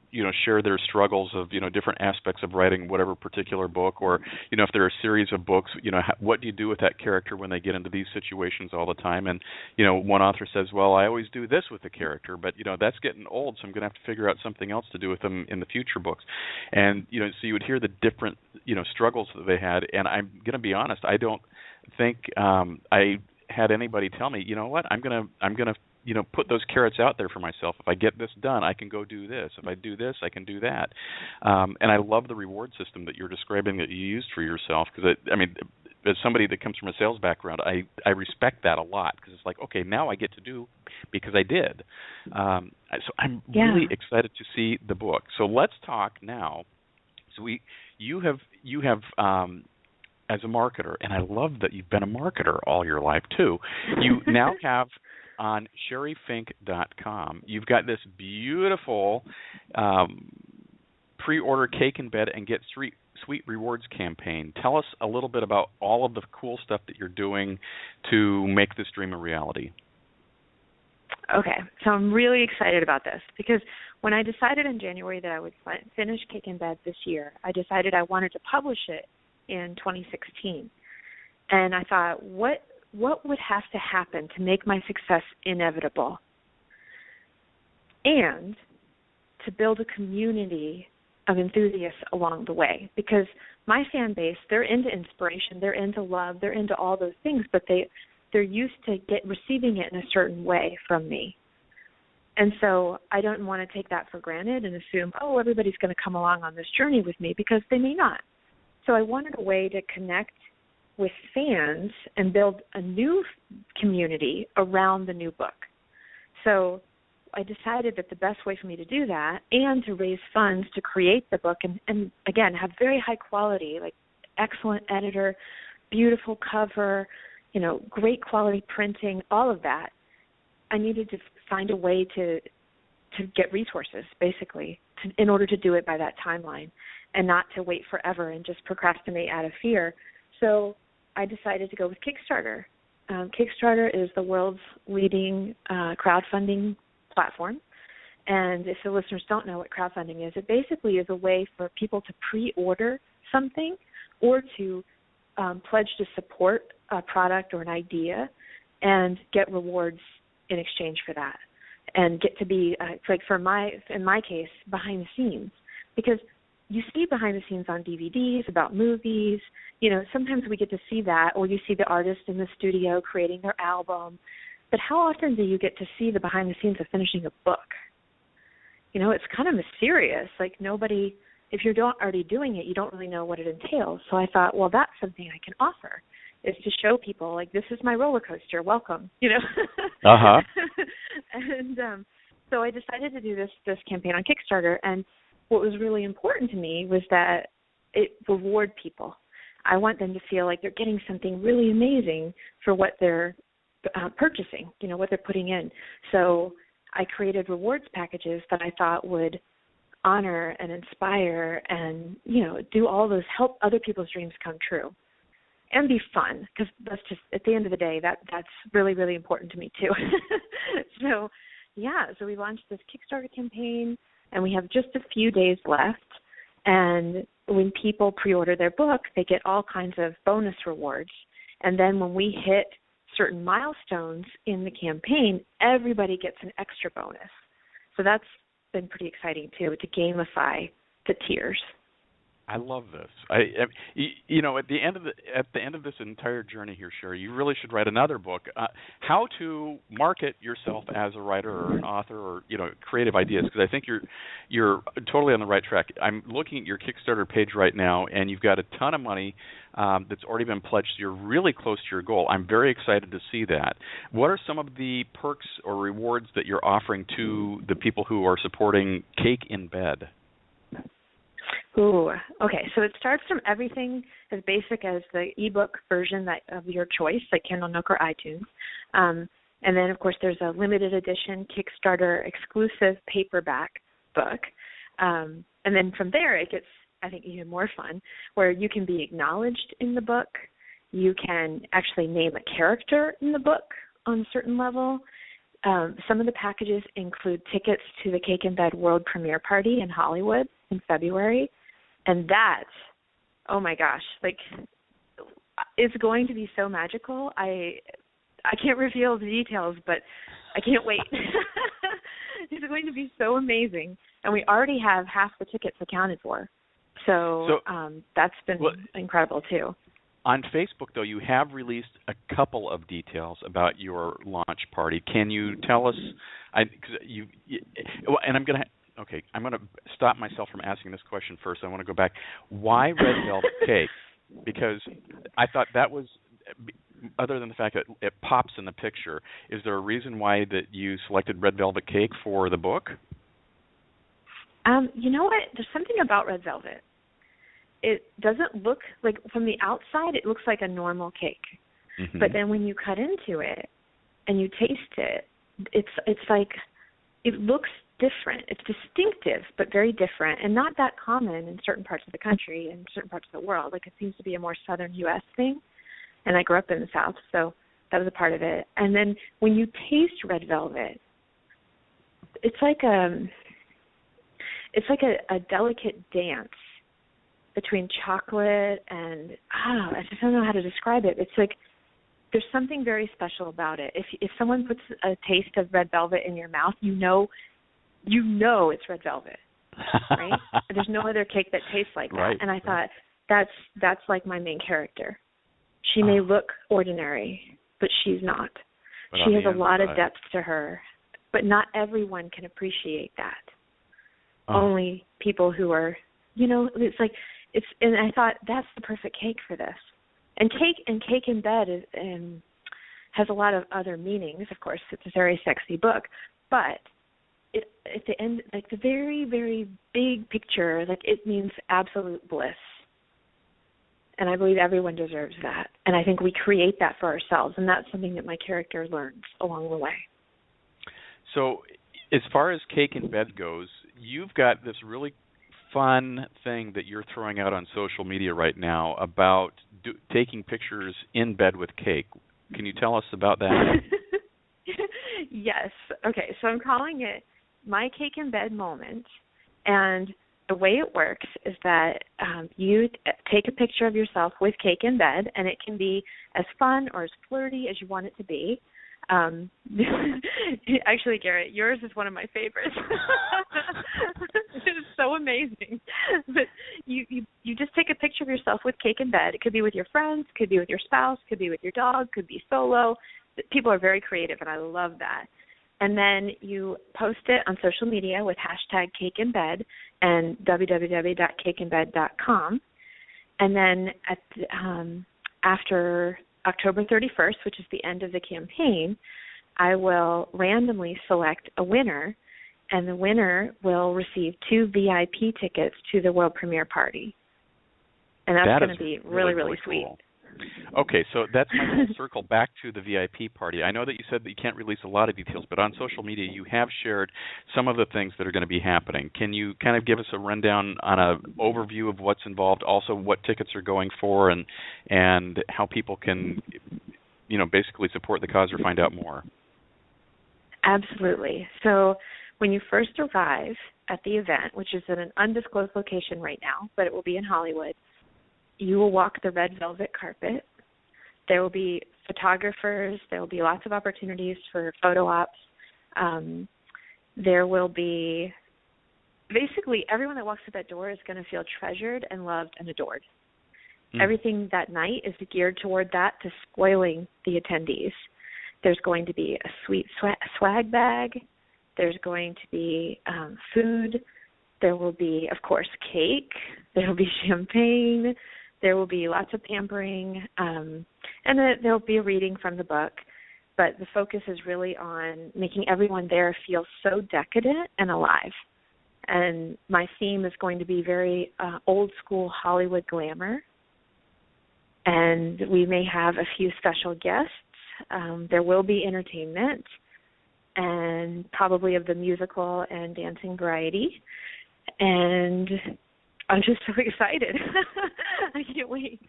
share their struggles of, different aspects of writing whatever particular book, or, if there are a series of books, what do you do with that character when they get into these situations all the time? And, one author says, well, I always do this with the character, but, that's getting old, so I'm going to have to figure out something else to do with them in the future books. And, so you would hear the different, struggles that they had. And I'm going to be honest, I don't think I had anybody tell me, you know what, I'm going to put those carrots out there for myself. If I get this done, I can go do this. If I do this, I can do that. And I love the reward system that you're describing that you used for yourself, because, as somebody that comes from a sales background, I respect that a lot, because it's like, okay, now I get to do because I did. So I'm really excited to see the book. So let's talk now. So you have as a marketer, and I love that you've been a marketer all your life too. You now have on SheriFink.com, you've got this beautiful pre-order cake in bed and get sweet rewards campaign. Tell us a little bit about all of the cool stuff that you're doing to make this dream a reality. Okay, so I'm really excited about this, because when I decided in January that I would finish Cake in Bed this year, I decided I wanted to publish it in 2016. And I thought, what would have to happen to make my success inevitable? And to build a community of enthusiasts along the way. Because my fan base, they're into inspiration, they're into love, they're into all those things, but they're used to receiving it in a certain way from me. And so I don't want to take that for granted and assume, oh, everybody's going to come along on this journey with me, because they may not. So I wanted a way to connect with fans and build a new community around the new book. So I decided that the best way for me to do that, and to raise funds to create the book, and again, have very high quality, like excellent editor, beautiful cover, great quality printing, all of that, I needed to find a way to get resources, basically, in order to do it by that timeline, and not to wait forever and just procrastinate out of fear. So I decided to go with Kickstarter. Kickstarter is the world's leading crowdfunding platform. And if the listeners don't know what crowdfunding is, it basically is a way for people to pre-order something, or to pledge to support a product or an idea and get rewards in exchange for that, and get to be like in my case, behind the scenes, because you see behind the scenes on DVDs about movies. Sometimes we get to see that, or you see the artist in the studio creating their album. But how often do you get to see the behind the scenes of finishing a book? It's kind of mysterious. Like, nobody, if you're already doing it, you don't really know what it entails. So I thought, well, that's something I can offer, is to show people, like, this is my roller coaster, welcome, Uh-huh. And so I decided to do this campaign on Kickstarter, and what was really important to me was that it reward people. I want them to feel like they're getting something really amazing for what they're purchasing, what they're putting in. So I created rewards packages that I thought would honor and inspire and, do all those, help other people's dreams come true. And be fun, because that's just, at the end of the day, that's really, really important to me too. So Yeah, so we launched this Kickstarter campaign, and we have just a few days left. And when people pre-order their book, they get all kinds of bonus rewards. And then when we hit certain milestones in the campaign, everybody gets an extra bonus. So that's been pretty exciting too, to gamify the tiers. I love this. At the end of this entire journey here, Sheri, you really should write another book. How to market yourself as a writer or an author, or creative ideas, because I think you're totally on the right track. I'm looking at your Kickstarter page right now, and you've got a ton of money that's already been pledged. You're really close to your goal. I'm very excited to see that. What are some of the perks or rewards that you're offering to the people who are supporting Cake in Bed? Ooh, okay. So it starts from everything as basic as the ebook version of your choice, like Kindle, Nook, or iTunes. And then, of course, there's a limited edition Kickstarter exclusive paperback book. And then from there, it gets, I think, even more fun, where you can be acknowledged in the book. You can actually name a character in the book on a certain level. Some of the packages include tickets to the Cake in Bed World Premiere Party in Hollywood in February. And that, oh my gosh, it's going to be so magical. I can't reveal the details, but I can't wait. It's going to be so amazing. And we already have half the tickets accounted for. So that's been incredible too. On Facebook, though, you have released a couple of details about your launch party. Can you tell us? I'm going to stop myself from asking this question first. I want to go back. Why red velvet cake? Because I thought that was, other than the fact that it pops in the picture, is there a reason why that you selected red velvet cake for the book? You know what? There's something about red velvet. It doesn't look like, from the outside, it looks like a normal cake. Mm-hmm. But then when you cut into it and you taste it, it's like, it looks different. It's distinctive, but very different, and not that common in certain parts of the country and certain parts of the world. Like, it seems to be a more southern U.S. thing, and I grew up in the South, so that was a part of it. And then when you taste red velvet, it's like a delicate dance between chocolate and I just don't know how to describe it. It's like there's something very special about it. If someone puts a taste of red velvet in your mouth, you know it's red velvet, right? There's no other cake that tastes like that. Right, and I thought that's like my main character. She may look ordinary, but she's not. But she has a lot of depth to her, but not everyone can appreciate that. Only people who are, and I thought that's the perfect cake for this. And Cake in Bed has a lot of other meanings. Of course, it's a very sexy book, but at the end, like the very, very big picture, like it means absolute bliss. And I believe everyone deserves that. And I think we create that for ourselves, and that's something that my character learns along the way. So as far as Cake in Bed goes, you've got this really fun thing that you're throwing out on social media right now about taking pictures in bed with cake. Can you tell us about that? Yes. Okay, so I'm calling it My Cake in Bed Moment, and the way it works is that you take a picture of yourself with cake in bed, and it can be as fun or as flirty as you want it to be. Actually, Garrett, yours is one of my favorites. It's so amazing. But you just take a picture of yourself with cake in bed. It could be with your friends, could be with your spouse, could be with your dog, could be solo. People are very creative, and I love that. And then you post it on social media with hashtag Cake in Bed and www.cakeinbed.com. And then after October 31st, which is the end of the campaign, I will randomly select a winner, and the winner will receive 2 VIP tickets to the world premiere party. And that's going to be really, really sweet. Cool. Okay, so that's my full circle back to the VIP party. I know that you said that you can't release a lot of details, but on social media you have shared some of the things that are going to be happening. Can you kind of give us a rundown on an overview of what's involved, also what tickets are going for, and how people can, basically support the cause or find out more? Absolutely. So when you first arrive at the event, which is in an undisclosed location right now, but it will be in Hollywood, you will walk the red velvet carpet. There will be photographers. There will be lots of opportunities for photo ops. There will be basically everyone that walks through that door is going to feel treasured and loved and adored. Everything that night is geared toward that, to spoiling the attendees. There's going to be a sweet swag bag. There's going to be food. There will be, of course, cake. There will be champagne. There will be lots of pampering. And then there will be a reading from the book. But the focus is really on making everyone there feel so decadent and alive. And my theme is going to be very old school Hollywood glamour. And we may have a few special guests. There will be entertainment, and probably of the musical and dancing variety. And I'm just so excited. I can't wait.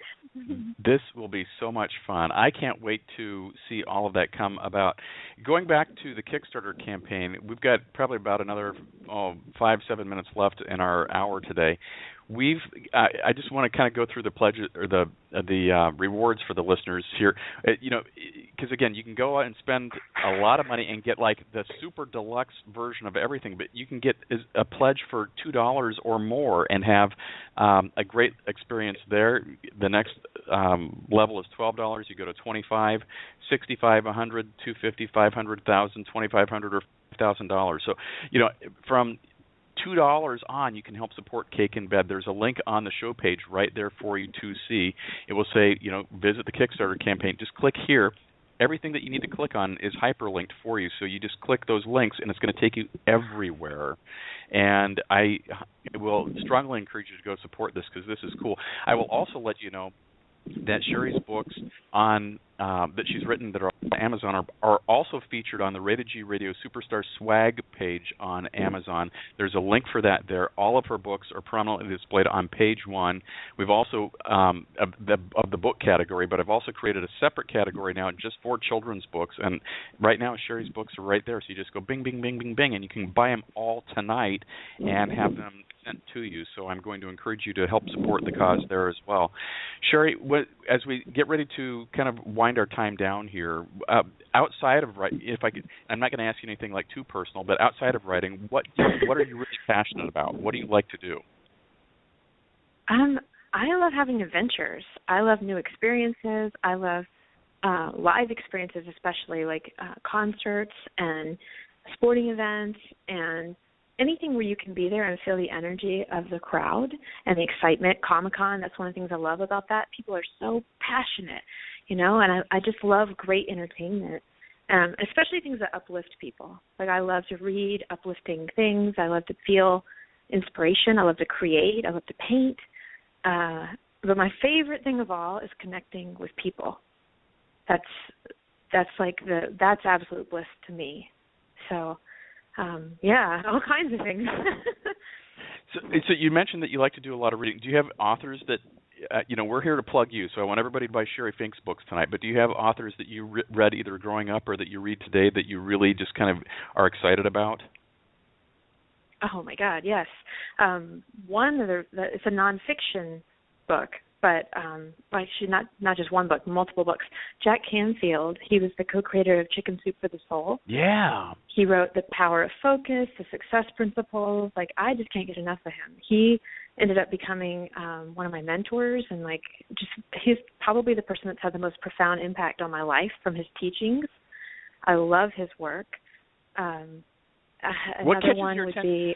This will be so much fun. I can't wait to see all of that come about. Going back to the Kickstarter campaign, we've got probably about another 5-7 minutes left in our hour today. I just want to kind of go through the pledges or the rewards for the listeners here. Because again, you can go out and spend a lot of money and get like the super deluxe version of everything, but you can get a pledge for $2 or more and have a great experience there. The next level is $12. You go to $25, $65, $100, $250, $500, $1,000, $2,500, or $1,000. So from $2 on, you can help support Cake in Bed. There's a link on the show page right there for you to see. It will say, visit the Kickstarter campaign. Just click here. Everything that you need to click on is hyperlinked for you. So you just click those links, and it's going to take you everywhere. And I will strongly encourage you to go support this because this is cool. I will also let you know that Sheri's books that she's written that are on Amazon are also featured on the Rated G Radio Superstar swag page on Amazon. There's a link for that there. All of her books are prominently displayed on page 1. We've also of the book category, but I've also created a separate category now just for children's books. And right now Sheri's books are right there, so you just go bing, bing, bing, bing, bing, and you can buy them all tonight and have them sent to you. So I'm going to encourage you to help support the cause there as well. Sheri, as we get ready to kind of wind our time down here, outside of writing, I'm not going to ask you anything like too personal, but outside of writing, what are you really passionate about? What do you like to do? I love having adventures. I love new experiences. I love live experiences, especially like concerts and sporting events and anything where you can be there and feel the energy of the crowd and the excitement. Comic-Con, that's one of the things I love about that. People are so passionate, and I just love great entertainment, especially things that uplift people. Like I love to read uplifting things. I love to feel inspiration. I love to create. I love to paint. But my favorite thing of all is connecting with people. That's absolute bliss to me. So, all kinds of things. So you mentioned that you like to do a lot of reading. Do you have authors that, we're here to plug you, so I want everybody to buy Sheri Fink's books tonight, but do you have authors that you read either growing up or that you read today that you really just kind of are excited about? Oh, my God, yes. It's a nonfiction book, but actually not just one book, multiple books. Jack Canfield, he was the co-creator of Chicken Soup for the Soul. Yeah. He wrote The Power of Focus, The Success Principles. I just can't get enough of him. He ended up becoming one of my mentors, and he's probably the person that's had the most profound impact on my life from his teachings. I love his work. What another one would be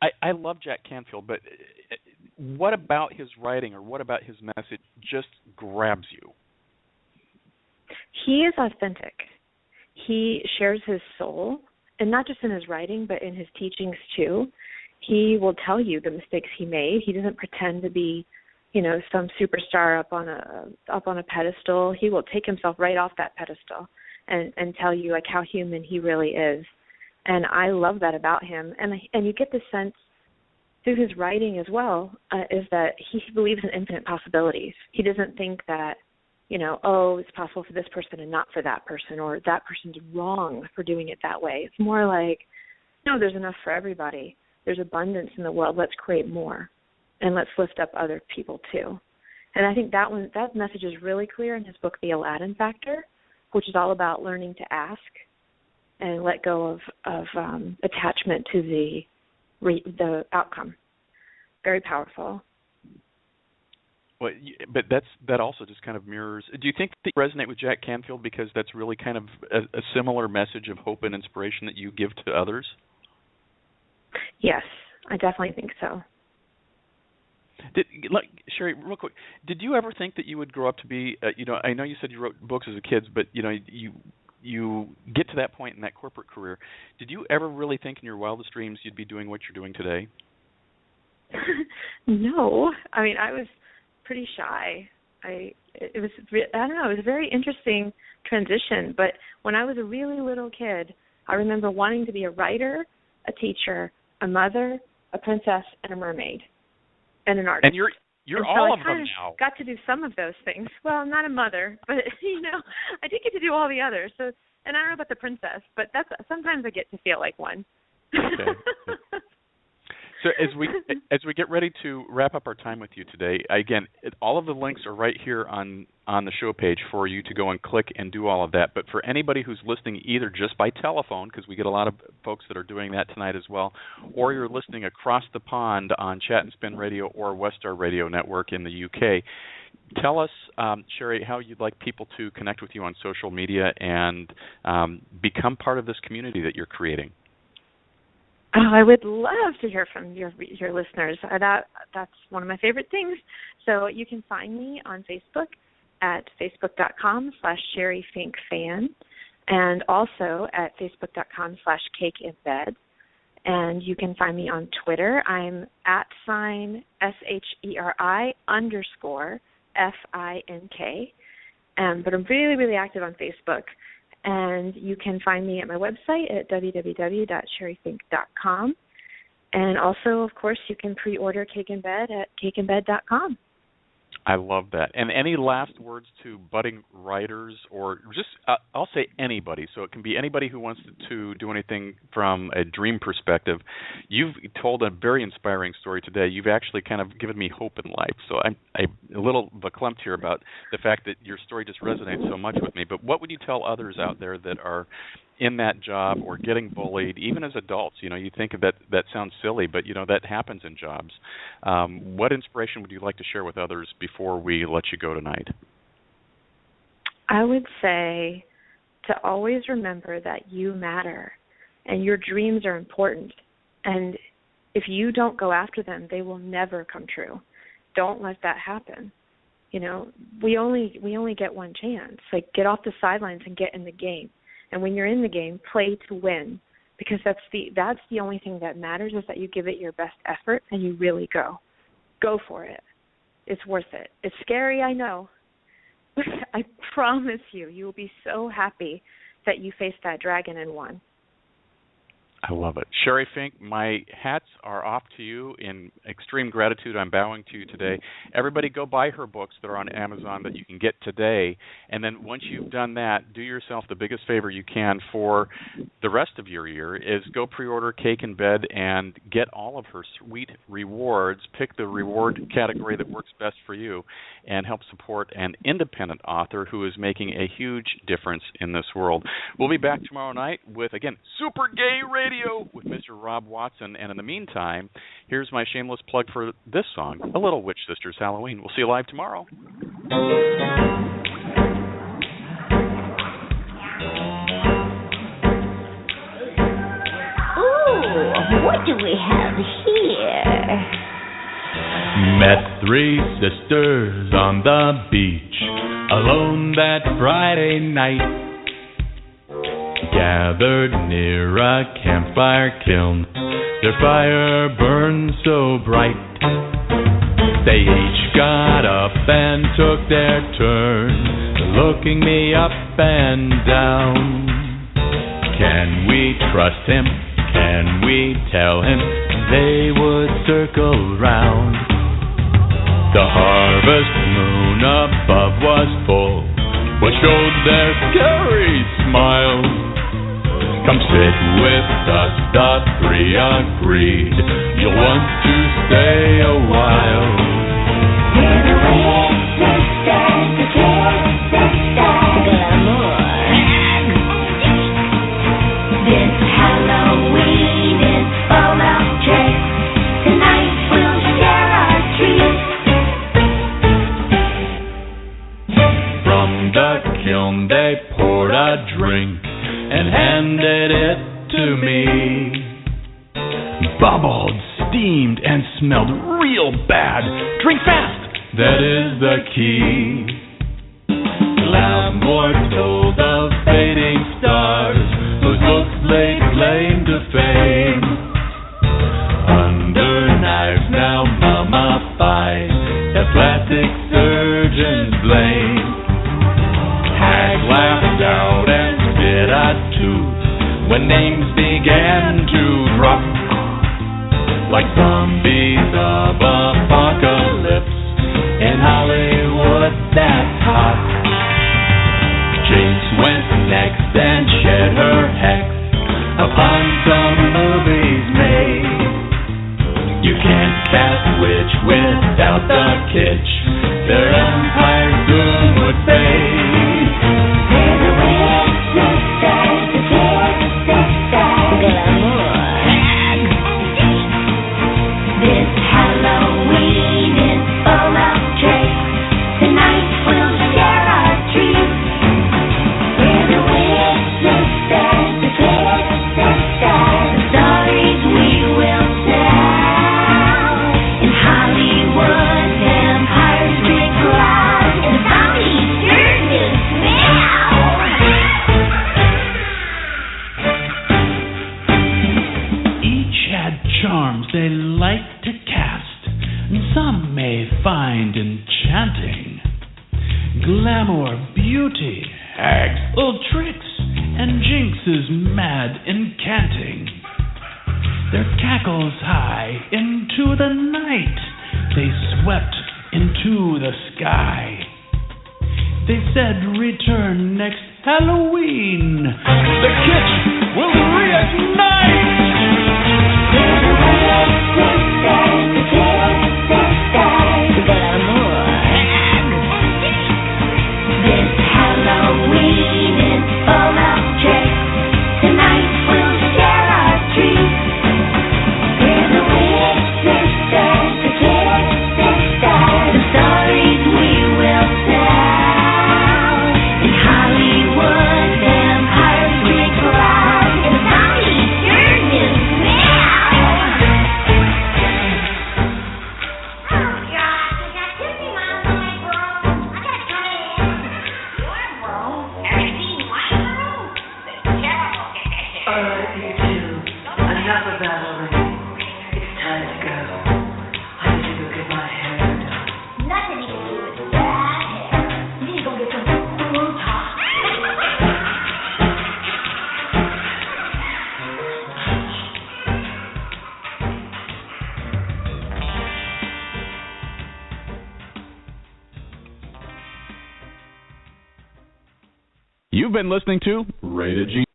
I love Jack Canfield, but what about his writing or what about his message just grabs you? He is authentic. He shares his soul, and not just in his writing, but in his teachings too. He will tell you the mistakes he made. He doesn't pretend to be, some superstar up on a pedestal. He will take himself right off that pedestal and tell you how human he really is. And I love that about him. And you get the sense through his writing as well, is that he believes in infinite possibilities. He doesn't think that oh, it's possible for this person and not for that person, or that person's wrong for doing it that way. It's more like, no, there's enough for everybody. There's abundance in the world. Let's create more, and let's lift up other people too. And I think that message is really clear in his book, The Aladdin Factor, which is all about learning to ask and let go of attachment to the outcome. Very powerful. Well, but that also just kind of mirrors. Do you think that you resonate with Jack Canfield because that's really kind of a similar message of hope and inspiration that you give to others? Yes, I definitely think so. Sheri, real quick, did you ever think that you would grow up to be? I know you said you wrote books as a kid, but you get to that point in that corporate career. Did you ever really think in your wildest dreams you'd be doing what you're doing today? No, I mean, I was pretty shy. I don't know, it was a very interesting transition, but when I was a really little kid, I remember wanting to be a writer, a teacher, a mother, a princess, and a mermaid, and an artist. And you're all of them now. Got to do some of those things. Well, I'm not a mother, but I did get to do all the others. So, and I don't know about the princess, but sometimes I get to feel like one. Okay. So as we get ready to wrap up our time with you today, again, all of the links are right here on the show page for you to go and click and do all of that. But for anybody who's listening either just by telephone, because we get a lot of folks that are doing that tonight as well, or you're listening across the pond on Chat and Spin Radio or Westar Radio Network in the UK, tell us, Sheri, how you'd like people to connect with you on social media and become part of this community that you're creating. Oh, I would love to hear from your listeners. That's one of my favorite things. So you can find me on Facebook at facebook.com/SheriFinkFan, and also at facebook.com/CakeInBed. And you can find me on Twitter. I'm @SHERI_FINK. But I'm really, really active on Facebook. And you can find me at my website at www.sherifink.com. And also, of course, you can pre-order Cake in Bed at cakeinbed.com. I love that. And any last words to budding writers, or just, I'll say anybody, so it can be anybody who wants to do anything from a dream perspective. You've told a very inspiring story today. You've actually kind of given me hope in life. So I'm a little verklempt here about the fact that your story just resonates so much with me. But what would you tell others out there that are in that job or getting bullied, even as adults? You think of that sounds silly, but that happens in jobs. What inspiration would you like to share with others before we let you go tonight? I would say to always remember that you matter and your dreams are important. And if you don't go after them, they will never come true. Don't let that happen. We only get one chance. Like, get off the sidelines and get in the game. And when you're in the game, play to win, because that's the only thing that matters, is that you give it your best effort and you really go for it. It's worth it. It's scary, I know, but I promise you will be so happy that you faced that dragon and won. I love it. Sheri Fink, my hats are off to you. In extreme gratitude, I'm bowing to you today. Everybody go buy her books that are on Amazon that you can get today. And then once you've done that, do yourself the biggest favor you can for the rest of your year is go pre-order Cake in Bed and get all of her sweet rewards. Pick the reward category that works best for you and help support an independent author who is making a huge difference in this world. We'll be back tomorrow night with, again, Super Gay Radio with Mr. Rob Watson. And in the meantime, here's my shameless plug for this song, A Little Witch Sisters Halloween. We'll see you live tomorrow. Ooh, what do we have here? Met three sisters on the beach, alone that Friday night. Gathered near a campfire kiln, their fire burned so bright. They each got up and took their turn, looking me up and down. Can we trust him? Can we tell him? They would circle round. The harvest moon above was full, which showed their scary smiles. Come sit with us, the three agreed. You'll want to stay a while. This Halloween is full of tricks. Tonight we'll share our treats. From the kiln they poured a drink and handed it to me. Bubbled, steamed, and smelled real bad. Drink fast! That is the key. Glamour told of fading stars whose looks laid claim to fame. Under knives now mummified, as plastic surgeons blame. Hag laughed out and spit a tooth when names began to drop like zombies of apocalypse in Hollywood. That's hot. Jinx went next and shed her hex upon some movies made. You can't cast witch without the kitsch. Their empire soon would fade. There's a witch sisters, the kids sisters, glamour. This Halloween is full of tricks. Tonight we'll share our treats. We're the witch sisters, the kids sisters. The stories we will tell. In Hollywood, empires drink loud, and the zombies sure do smell. Each had charms they liked to cast, and some may find enchanting. Glamour, beauty, hags, little tricks, and Jinx's mad incanting. Their cackles high into the night, they swept into the sky. They said return next Halloween. The kitsch will reignite. We're the witch sisters, the kids sisters, glamour. This Halloween is full of tricks. Tonight we'll share our treats. We're the witch sisters, the kids sisters. The stories we will tell. In Hollywood, empires drink loud, and the zombies sure do smell. Oh God, I got 50 miles on my broom. I gotta try it. Your broom? Have you seen my broom? It's terrible. All right, you two. Enough of that already. It's time to go. I need to go get my hair done. Nothing you can do with that hair. You need to go get some food talk. You've been listening to Rated G.